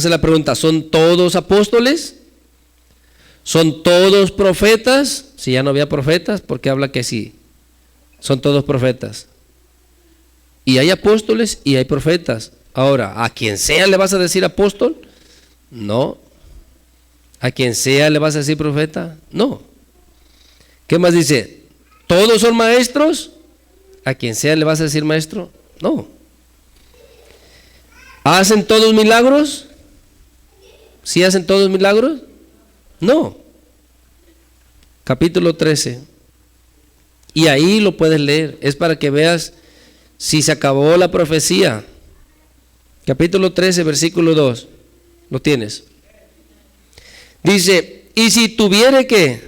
Speaker 1: la pregunta, ¿son todos apóstoles? ¿Son todos profetas? Si ya no había profetas, ¿por qué habla que sí? Son todos profetas. Y hay apóstoles y hay profetas. Ahora, ¿a quien sea le vas a decir apóstol? No. ¿A quien sea le vas a decir profeta? No. ¿Qué más dice? ¿Todos son maestros? ¿A quien sea le vas a decir maestro? No. ¿Hacen todos milagros? ¿Sí hacen todos milagros? No. Capítulo 13. Y ahí lo puedes leer. Es para que veas si se acabó la profecía. Capítulo 13, versículo 2. ¿Lo tienes? Dice, ¿y si tuviere qué?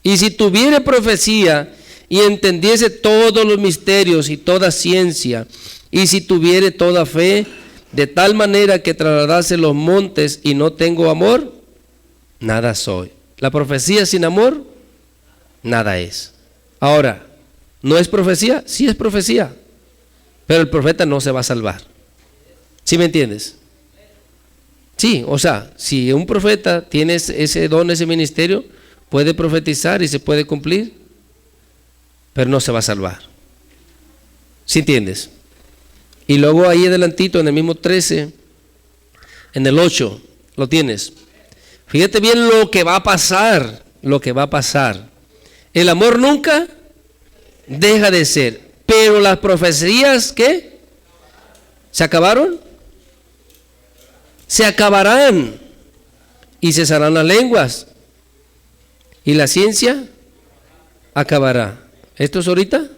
Speaker 1: Y si tuviere profecía y entendiese todos los misterios y toda ciencia, y si tuviere toda fe, de tal manera que trasladase los montes y no tengo amor, nada soy. La profecía sin amor, nada es. Ahora, ¿no es profecía? Sí es profecía, pero el profeta no se va a salvar. ¿Sí me entiendes? Sí, o sea, si un profeta tiene ese don, ese ministerio, puede profetizar y se puede cumplir, pero no se va a salvar. ¿Sí entiendes? Y luego ahí adelantito en el mismo 13, en el 8, lo tienes. Fíjate bien lo que va a pasar, lo que va a pasar. El amor nunca deja de ser, pero las profecías, ¿qué? ¿Se acabaron? Se acabarán y cesarán las lenguas y la ciencia acabará. ¿Esto es ahorita?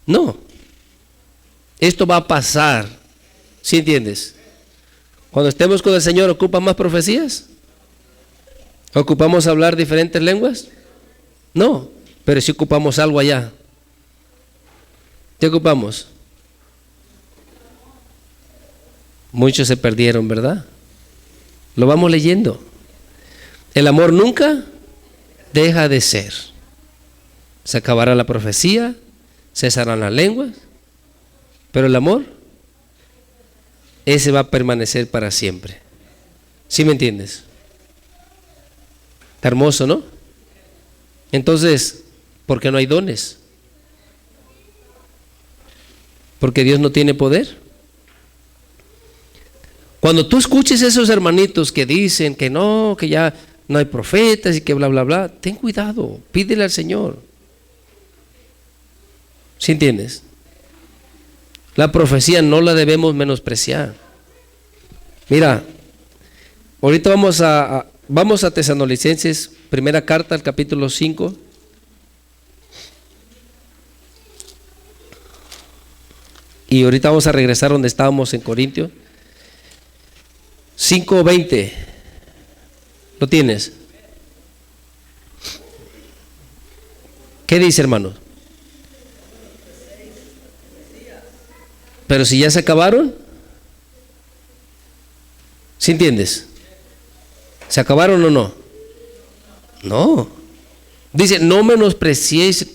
Speaker 1: No. Esto va a pasar. ¿Sí entiendes? Cuando estemos con el Señor, ¿ocupan más profecías? ¿Ocupamos hablar diferentes lenguas? No, pero sí ocupamos algo allá. ¿Qué ocupamos? Muchos se perdieron, ¿verdad? Lo vamos leyendo. El amor nunca deja de ser. Se acabará la profecía, cesarán las lenguas, pero el amor, ese va a permanecer para siempre. ¿Sí me entiendes? Está hermoso, ¿no? Entonces, ¿por qué no hay dones? ¿Porque Dios no tiene poder? Cuando tú escuches a esos hermanitos que dicen que no, que ya no hay profetas y que bla, bla, bla, ten cuidado, pídele al Señor. ¿Sí entiendes? La profecía no la debemos menospreciar. Mira, ahorita vamos a Tesalonicenses, primera carta, al capítulo 5. Y ahorita vamos a regresar donde estábamos en Corintios. 5:20. ¿Lo tienes? ¿Qué dice, hermanos? Pero si ya se acabaron, ¿sí entiendes? ¿Se acabaron o no? No. Dice, no menospreciéis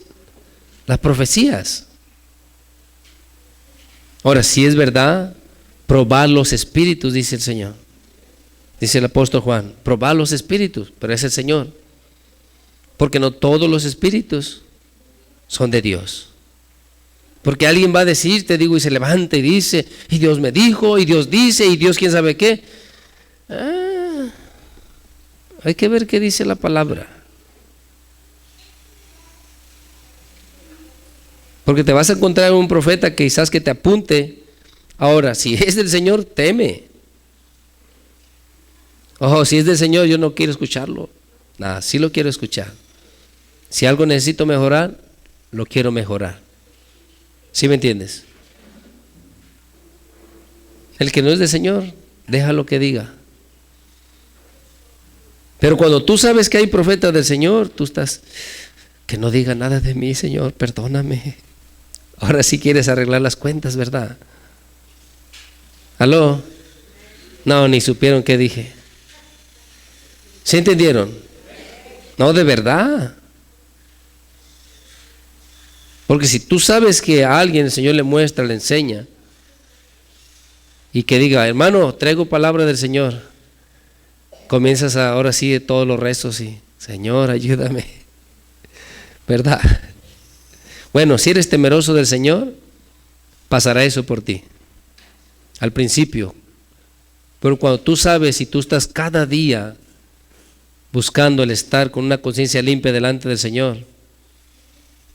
Speaker 1: las profecías. Ahora, si es verdad, probad los espíritus, dice el Señor. Dice el apóstol Juan, probad los espíritus, pero es el Señor. Porque no todos los espíritus son de Dios. Porque alguien va a decir, te digo, y se levanta y dice, y Dios me dijo, y Dios dice, y Dios quién sabe qué. Hay que ver qué dice la palabra. Porque te vas a encontrar un profeta que quizás que te apunte. Ahora, si es del Señor, teme. Ojo, si es del Señor, yo no quiero escucharlo. Nada, sí lo quiero escuchar. Si algo necesito mejorar, lo quiero mejorar. ¿Sí me entiendes? El que no es del Señor, déjalo que diga. Pero cuando tú sabes que hay profetas del Señor, tú estás, que no diga nada de mí, Señor, perdóname. Ahora sí quieres arreglar las cuentas, ¿verdad? ¿Aló? No, ni supieron qué dije. ¿Sí entendieron? No, de verdad. Porque si tú sabes que a alguien el Señor le muestra, le enseña, y que diga, hermano, traigo palabra del Señor, comienzas ahora sí de todos los rezos y, Señor, ayúdame, ¿verdad? Bueno, si eres temeroso del Señor, pasará eso por ti, al principio. Pero cuando tú sabes y tú estás cada día buscando el estar con una conciencia limpia delante del Señor,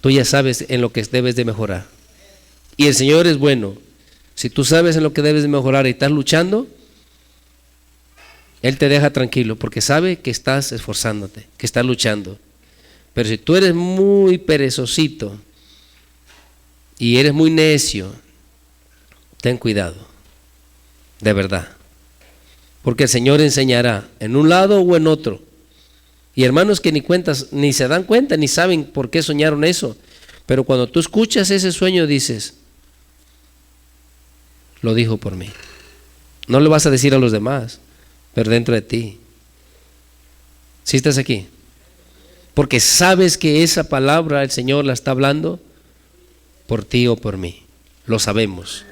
Speaker 1: tú ya sabes en lo que debes de mejorar. Y el Señor es bueno. Si tú sabes en lo que debes de mejorar y estás luchando, Él te deja tranquilo porque sabe que estás esforzándote, que estás luchando. Pero si tú eres muy perezosito y eres muy necio, ten cuidado, de verdad. Porque el Señor enseñará en un lado o en otro. Y hermanos que ni cuentas, ni se dan cuenta, ni saben por qué soñaron eso. Pero cuando tú escuchas ese sueño dices, lo dijo por mí. No lo vas a decir a los demás, pero dentro de ti. ¿Sí estás aquí? Porque sabes que esa palabra el Señor la está hablando por ti o por mí. Lo sabemos.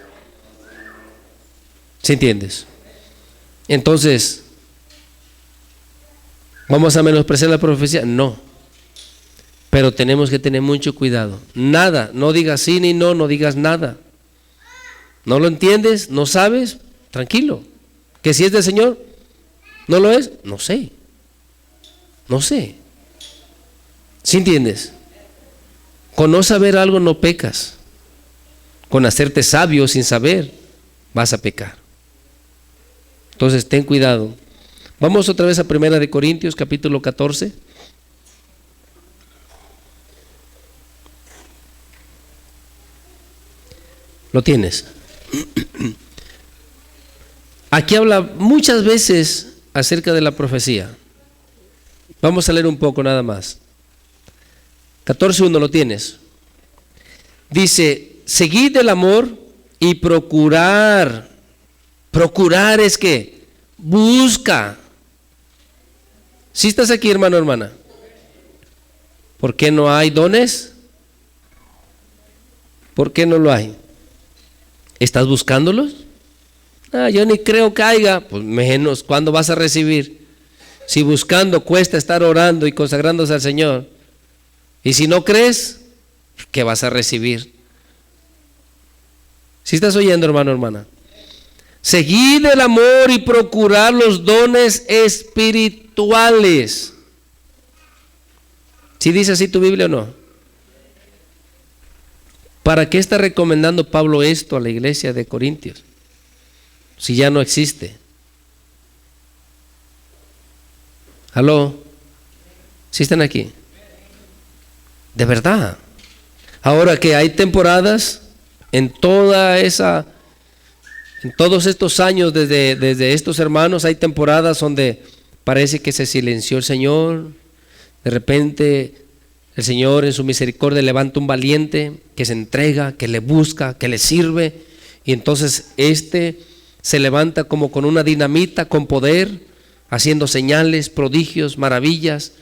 Speaker 1: ¿Sí entiendes? Entonces, ¿vamos a menospreciar la profecía? No. Pero tenemos que tener mucho cuidado. Nada, no digas sí ni no, no digas nada. ¿No lo entiendes? ¿No sabes? Tranquilo. ¿Que si es del Señor? ¿No lo es? No sé. No sé. ¿Sí entiendes? Con no saber algo no pecas. Con hacerte sabio sin saber, vas a pecar. Entonces ten cuidado. Vamos otra vez a 1 Corintios capítulo 14. ¿Lo tienes? Aquí habla muchas veces acerca de la profecía. Vamos a leer un poco nada más. 14:1, ¿lo tienes? Dice, seguid el amor y procurar. Procurar es que busca. ¿Sí estás aquí, hermano, hermana? ¿Por qué no hay dones? ¿Por qué no lo hay? ¿Estás buscándolos? Yo ni creo que haya. Pues menos, ¿cuándo vas a recibir? Si buscando cuesta estar orando y consagrándose al Señor. Y si no crees, ¿qué vas a recibir? ¿Sí estás oyendo, hermano, hermana? Seguid el amor y procurar los dones espirituales. ¿Sí dice así tu Biblia o no? ¿Para qué está recomendando Pablo esto a la iglesia de Corintios? Si ya no existe. ¿Aló? ¿Sí están aquí? De verdad. Ahora que hay temporadas en toda esa En todos estos años, desde estos hermanos, hay temporadas donde parece que se silenció el Señor. De repente el Señor en su misericordia levanta un valiente que se entrega, que le busca, que le sirve, y entonces se levanta como con una dinamita, con poder, haciendo señales, prodigios, maravillas,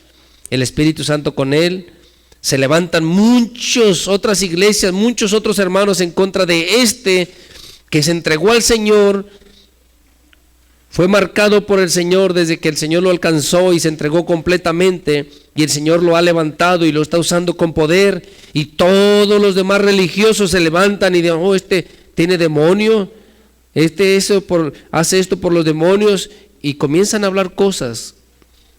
Speaker 1: el Espíritu Santo con él. Se levantan muchas otras iglesias, muchos otros hermanos en contra de que se entregó al Señor, fue marcado por el Señor desde que el Señor lo alcanzó y se entregó completamente, y el Señor lo ha levantado y lo está usando con poder, y todos los demás religiosos se levantan y dicen: oh, tiene demonio, hace esto por los demonios, y comienzan a hablar cosas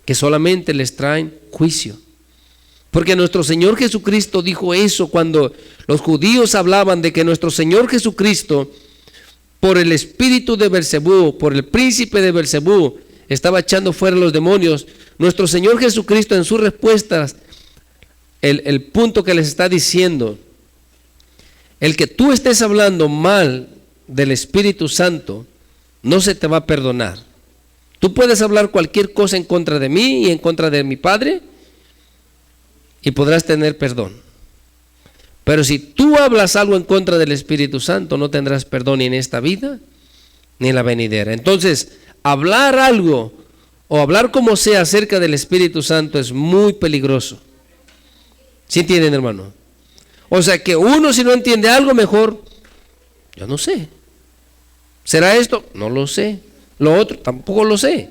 Speaker 1: que solamente les traen juicio. Porque nuestro Señor Jesucristo dijo eso cuando los judíos hablaban de que nuestro Señor Jesucristo, por el espíritu de Beelzebú, por el príncipe de Beelzebú, estaba echando fuera los demonios. Nuestro Señor Jesucristo, en sus respuestas, el punto que les está diciendo: el que tú estés hablando mal del Espíritu Santo no se te va a perdonar. Tú puedes hablar cualquier cosa en contra de mí y en contra de mi Padre y podrás tener perdón. Pero si tú hablas algo en contra del Espíritu Santo, no tendrás perdón ni en esta vida ni en la venidera. Entonces, hablar algo o hablar como sea acerca del Espíritu Santo es muy peligroso. ¿Sí entienden, hermano? O sea que uno, si no entiende algo, mejor, yo no sé. ¿Será esto? No lo sé. Lo otro, tampoco lo sé.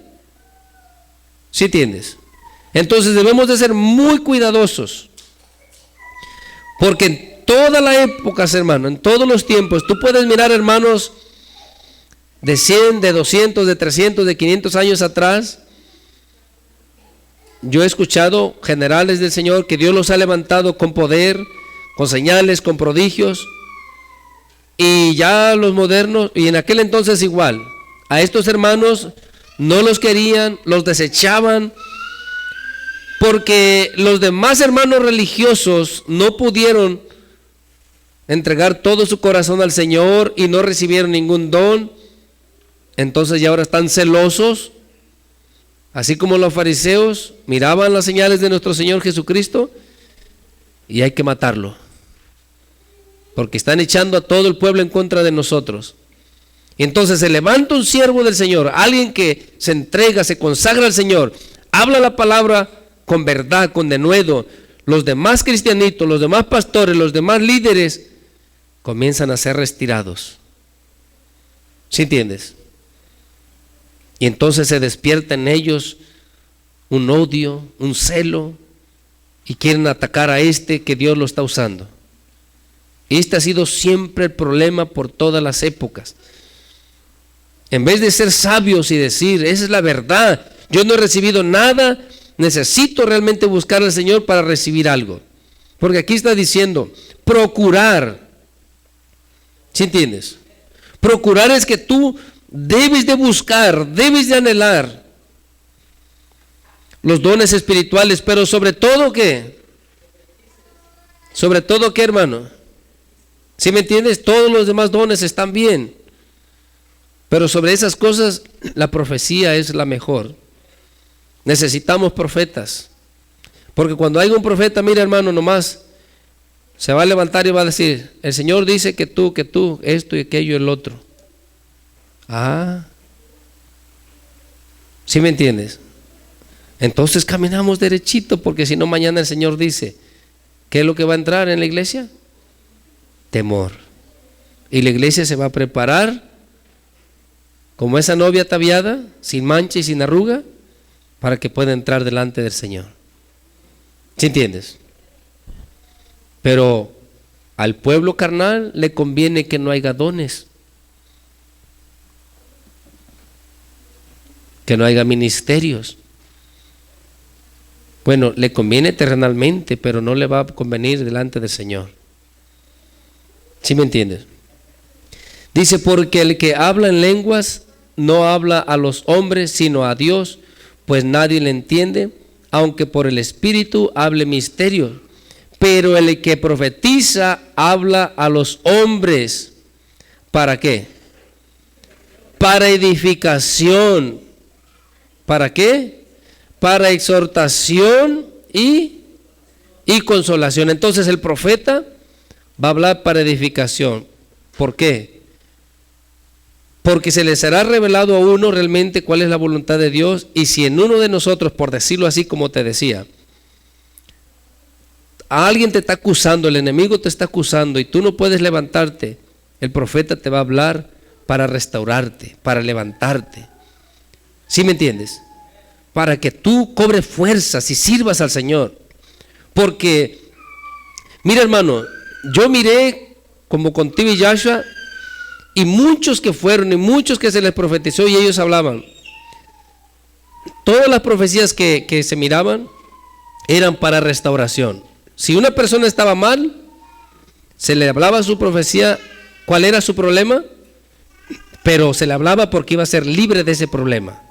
Speaker 1: ¿Sí entiendes? Entonces debemos de ser muy cuidadosos. Porque en todas las épocas, hermano, en todos los tiempos, tú puedes mirar, hermanos, de 100, de 200, de 300, de 500 años atrás. Yo he escuchado generales del Señor que Dios los ha levantado con poder, con señales, con prodigios. Y ya los modernos, y en aquel entonces igual, a estos hermanos no los querían, los desechaban, porque los demás hermanos religiosos no pudieron entregar todo su corazón al Señor y no recibieron ningún don. Entonces ya ahora están celosos, así como los fariseos miraban las señales de nuestro Señor Jesucristo, y hay que matarlo, porque están echando a todo el pueblo en contra de nosotros. Y entonces se levanta un siervo del Señor, alguien que se entrega, se consagra al Señor, habla la palabra con verdad, con denuedo. Los demás cristianitos, los demás pastores, los demás líderes comienzan a ser retirados. ¿Sí entiendes? Y entonces se despierta en ellos un odio, un celo, y quieren atacar a que Dios lo está usando. Este ha sido siempre el problema por todas las épocas. En vez de ser sabios y decir: esa es la verdad, yo no he recibido nada, necesito realmente buscar al Señor para recibir algo. Porque aquí está diciendo procurar. ¿Sí entiendes? Procurar es que tú debes de buscar, debes de anhelar los dones espirituales, pero sobre todo ¿qué? Sobre todo ¿qué, hermano? ¿Sí me entiendes? Todos los demás dones están bien, pero sobre esas cosas la profecía es la mejor. Necesitamos profetas, porque cuando hay un profeta, mira, hermano, nomás se va a levantar y va a decir: el Señor dice que tú, esto y aquello y el otro. ¿Sí me entiendes? Entonces caminamos derechito, porque si no, mañana el Señor dice: ¿qué es lo que va a entrar en la iglesia? Temor. Y la iglesia se va a preparar como esa novia ataviada, sin mancha y sin arruga, para que pueda entrar delante del Señor. ¿Sí entiendes? Pero al pueblo carnal le conviene que no haya dones, que no haya ministerios. Bueno, le conviene terrenalmente, pero no le va a convenir delante del Señor. ¿Sí me entiendes? Dice: porque el que habla en lenguas no habla a los hombres, sino a Dios, pues nadie le entiende, aunque por el Espíritu hable misterios. Pero el que profetiza habla a los hombres. ¿Para qué? para edificación. ¿Para qué? Para exhortación y consolación. Entonces el profeta va a hablar para edificación. ¿Por qué? Porque se le será revelado a uno realmente cuál es la voluntad de Dios, y si en uno de nosotros, por decirlo así como te decía, a alguien te está acusando, el enemigo te está acusando y tú no puedes levantarte, el profeta te va a hablar para restaurarte, para levantarte. ¿Sí me entiendes? Para que tú cobres fuerzas y sirvas al Señor. Porque, mira hermano, yo miré como contigo y Yahshua, y muchos que fueron y muchos que se les profetizó y ellos hablaban. Todas las profecías que se miraban eran para restauración. Si una persona estaba mal, se le hablaba su profecía, cuál era su problema, pero se le hablaba porque iba a ser libre de ese problema.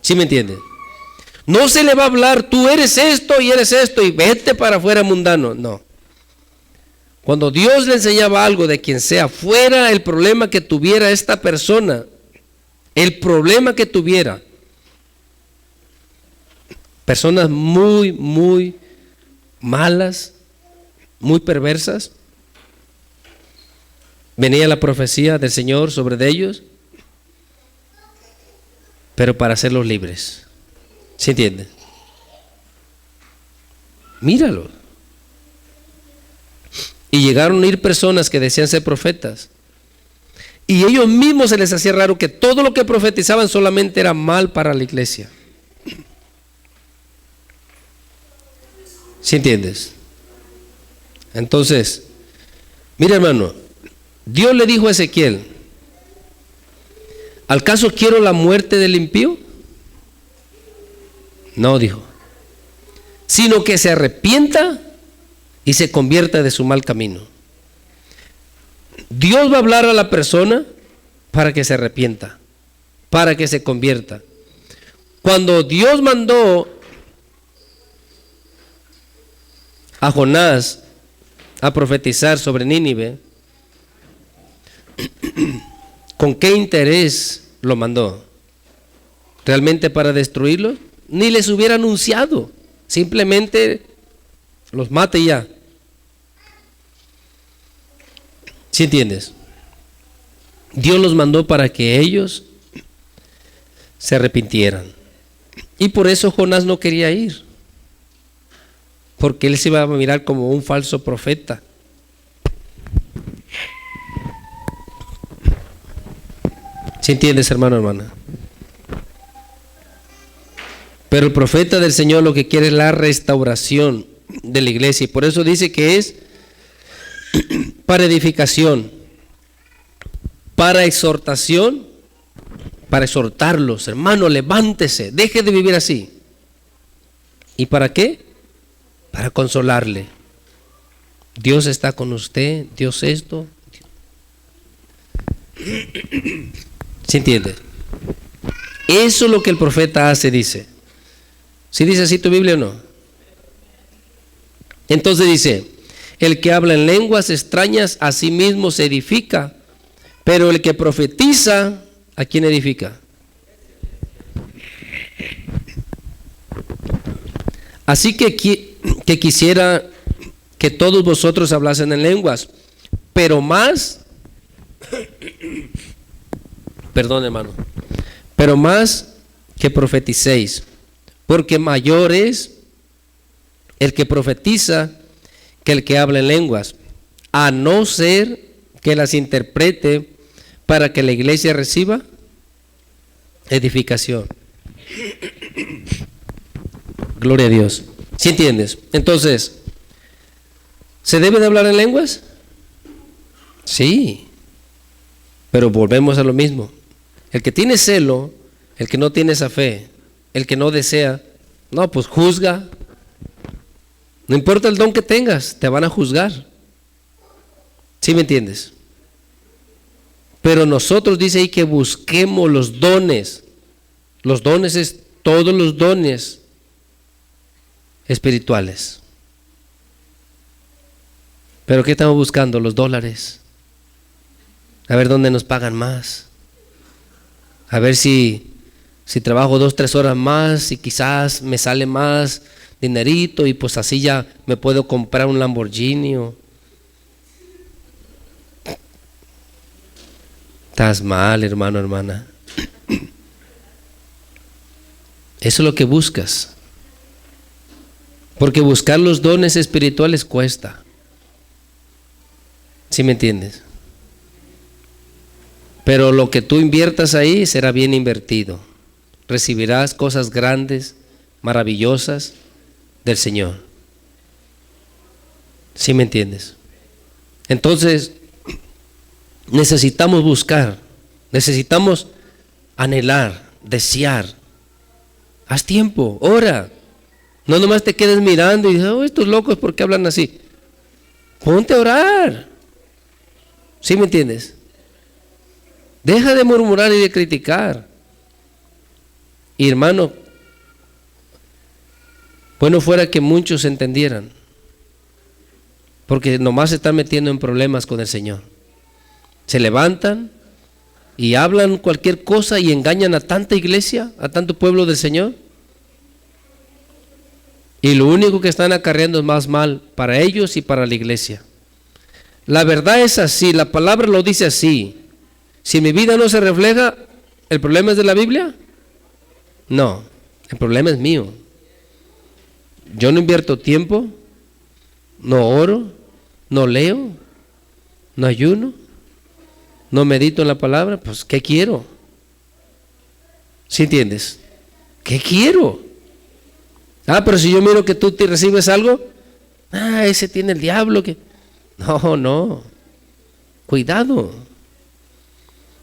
Speaker 1: ¿Sí me entiende? No se le va a hablar, tú eres esto y vete para afuera mundano. No. Cuando Dios le enseñaba algo de quien sea, fuera el problema que tuviera esta persona, el problema que tuviera, personas muy, muy malas, muy perversas, venía la profecía del Señor sobre de ellos, pero para hacerlos libres. ¿Se entiende? Míralo. Y llegaron a ir personas que decían ser profetas, y ellos mismos se les hacía raro que todo lo que profetizaban solamente era mal para la iglesia. ¿Sí entiendes? Entonces, mira hermano, Dios le dijo a Ezequiel: ¿al caso quiero la muerte del impío? No, dijo, sino que se arrepienta y se convierta de su mal camino. Dios va a hablar a la persona para que se arrepienta, para que se convierta. Cuando Dios mandó a Jonás a profetizar sobre Nínive, ¿con qué interés lo mandó? ¿Realmente para destruirlo? Ni les hubiera anunciado, simplemente los mate y ya. ¿Sí entiendes? Dios los mandó para que ellos se arrepintieran. Y por eso Jonás no quería ir, porque él se iba a mirar como un falso profeta. ¿Sí entiendes, hermano, hermana? Pero el profeta del Señor lo que quiere es la restauración de la iglesia, y por eso dice que es para edificación, para exhortación, para exhortarlos. Hermano, levántese, deje de vivir así. ¿Y para qué? Para consolarle. Dios está con usted, Dios esto. ¿Se entiende? Eso es lo que el profeta hace, dice. ¿Sí dice así tu Biblia o no? Entonces dice: el que habla en lenguas extrañas a sí mismo se edifica, pero el que profetiza, ¿a quién edifica? Así que quisiera que todos vosotros hablasen en lenguas, pero más, perdón hermano, pero más que profeticéis, porque mayor es el que profetiza que el que habla en lenguas, a no ser que las interprete para que la iglesia reciba edificación. Gloria a Dios. ¿Sí entiendes? Entonces, ¿se debe de hablar en lenguas? Sí, pero volvemos a lo mismo. El que tiene celo, el que no tiene esa fe, el que no desea, no, pues juzga. No importa el don que tengas, te van a juzgar. ¿Sí me entiendes? Pero nosotros dice ahí que busquemos los dones. Los dones es todos los dones espirituales. ¿Pero qué estamos buscando? Los dólares. A ver dónde nos pagan más. A ver si trabajo 2, 3 horas más y quizás me sale más dinerito y pues así ya me puedo comprar un Lamborghini. Estás mal, hermano, hermana. Eso es lo que buscas. Porque buscar los dones espirituales cuesta. ¿Sí me entiendes? Pero lo que tú inviertas ahí será bien invertido. Recibirás cosas grandes, maravillosas del Señor. ¿Sí me entiendes? Entonces, necesitamos buscar, necesitamos anhelar, desear. Haz tiempo, ora. No nomás te quedes mirando y dices, oh, estos locos, ¿por qué hablan así? Ponte a orar. ¿Sí me entiendes? Deja de murmurar y de criticar. Y hermano, bueno fuera que muchos entendieran, porque nomás se están metiendo en problemas con el Señor. Se levantan y hablan cualquier cosa y engañan a tanta iglesia, a tanto pueblo del Señor. Y lo único que están acarreando es más mal para ellos y para la iglesia. La verdad es así, la palabra lo dice así. Si mi vida no se refleja, ¿el problema es de la Biblia? No, el problema es mío. Yo no invierto tiempo, no oro, no leo, no ayuno, no medito en la palabra, pues ¿qué quiero? ¿Sí entiendes? ¿Qué quiero? Ah, pero si yo miro que tú te recibes algo, ese tiene el diablo que... No, cuidado.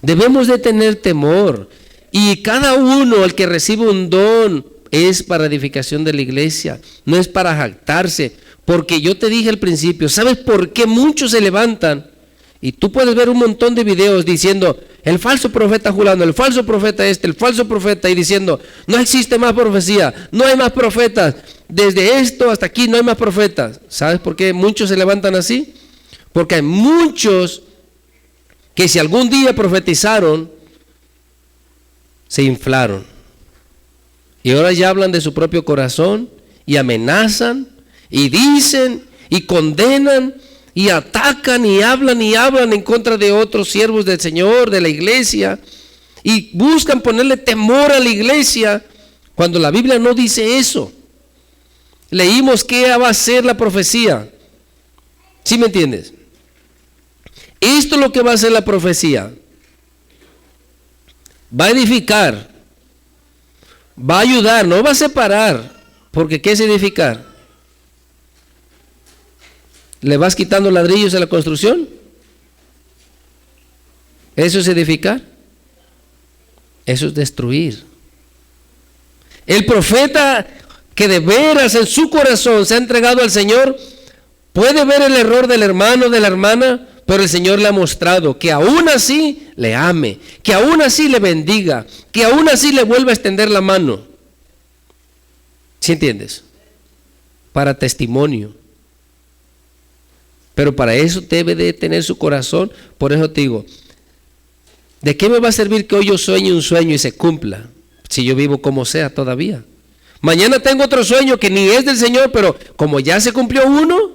Speaker 1: Debemos de tener temor. Y cada uno, el que recibe un don, es para edificación de la iglesia, no es para jactarse. Porque yo te dije al principio, ¿sabes por qué muchos se levantan? Y tú puedes ver un montón de videos diciendo, el falso profeta Julano, el falso profeta el falso profeta, y diciendo, no existe más profecía, no hay más profetas, desde esto hasta aquí no hay más profetas. ¿Sabes por qué muchos se levantan así? Porque hay muchos que si algún día profetizaron, se inflaron. Y ahora ya hablan de su propio corazón y amenazan y dicen y condenan y atacan y hablan en contra de otros siervos del Señor, de la iglesia, y buscan ponerle temor a la iglesia cuando la Biblia no dice eso. Leímos qué va a ser la profecía. ¿Sí me entiendes? Esto es lo que va a ser la profecía. Va a edificar, va a ayudar, no va a separar, porque ¿qué es edificar? ¿Le vas quitando ladrillos a la construcción? ¿Eso es edificar? Eso es destruir. El profeta que de veras en su corazón se ha entregado al Señor, puede ver el error del hermano, de la hermana, pero el Señor le ha mostrado que aún así le ame, que aún así le bendiga, que aún así le vuelva a extender la mano. ¿Sí entiendes? Para testimonio. Pero para eso debe de tener su corazón. Por eso te digo, ¿de qué me va a servir que hoy yo sueñe un sueño y se cumpla? Si yo vivo como sea todavía. Mañana tengo otro sueño que ni es del Señor, pero como ya se cumplió uno,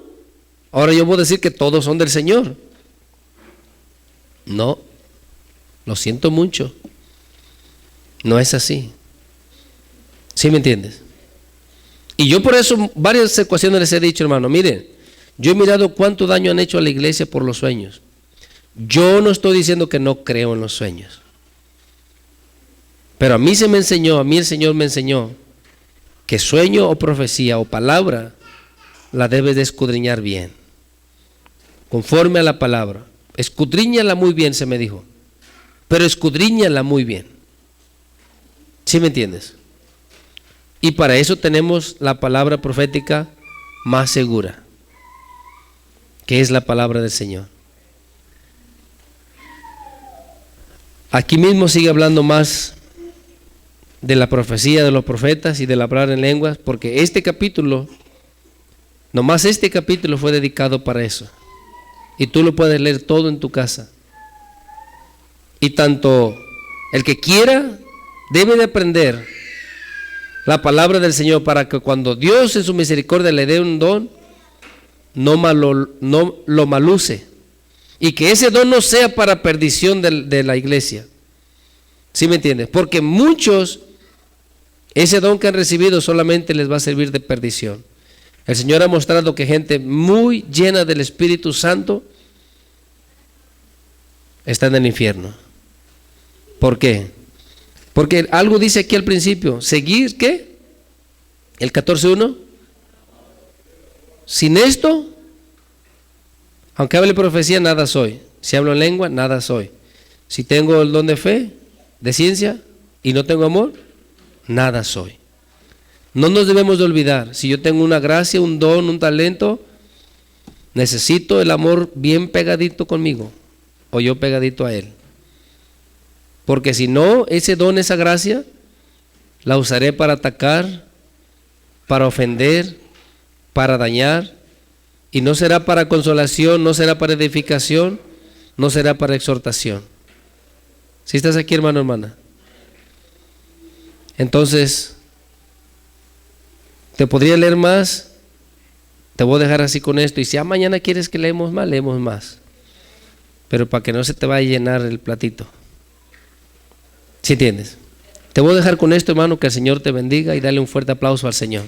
Speaker 1: ahora yo voy a decir que todos son del Señor. No, lo siento mucho. No es así. ¿Sí me entiendes? Y yo por eso varias ecuaciones les he dicho, hermano, miren, yo he mirado cuánto daño han hecho a la iglesia por los sueños. Yo no estoy diciendo que no creo en los sueños. Pero a mí se me enseñó, a mí el Señor me enseñó que sueño o profecía o palabra la debes de escudriñar bien, conforme a la palabra. Escudriñala muy bien, se me dijo, pero escudriñala muy bien. ¿Sí me entiendes? Y para eso tenemos la palabra profética más segura, que es la palabra del Señor. Aquí mismo sigue hablando más de la profecía de los profetas y de la palabra en lenguas, porque este capítulo, nomás este capítulo fue dedicado para eso. Y tú lo puedes leer todo en tu casa. Y tanto El que quiera debe de aprender la palabra del Señor para que cuando Dios en su misericordia le dé un don, no lo maluse. Y que ese don no sea para perdición de la iglesia. ¿Sí me entiendes? Porque muchos, ese don que han recibido solamente les va a servir de perdición. El Señor ha mostrado que gente muy llena del Espíritu Santo está en el infierno. ¿Por qué? Porque algo dice aquí al principio, seguir, ¿qué? El 14:1. Sin esto, aunque hable profecía, nada soy. Si hablo en lengua, nada soy. Si tengo el don de fe, de ciencia, y no tengo amor, nada soy. No nos debemos de olvidar, si yo tengo una gracia, un don, un talento, necesito el amor bien pegadito conmigo, o yo pegadito a él. Porque si no, ese don, esa gracia, la usaré para atacar, para ofender, para dañar, y no será para consolación, no será para edificación, no será para exhortación. ¿Sí estás aquí, hermano, hermana? Entonces, te podría leer más, te voy a dejar así con esto, y si mañana quieres que leemos más, pero para que no se te vaya a llenar el platito. ¿Sí entiendes? Te voy a dejar con esto, hermano, que el Señor te bendiga y dale un fuerte aplauso al Señor.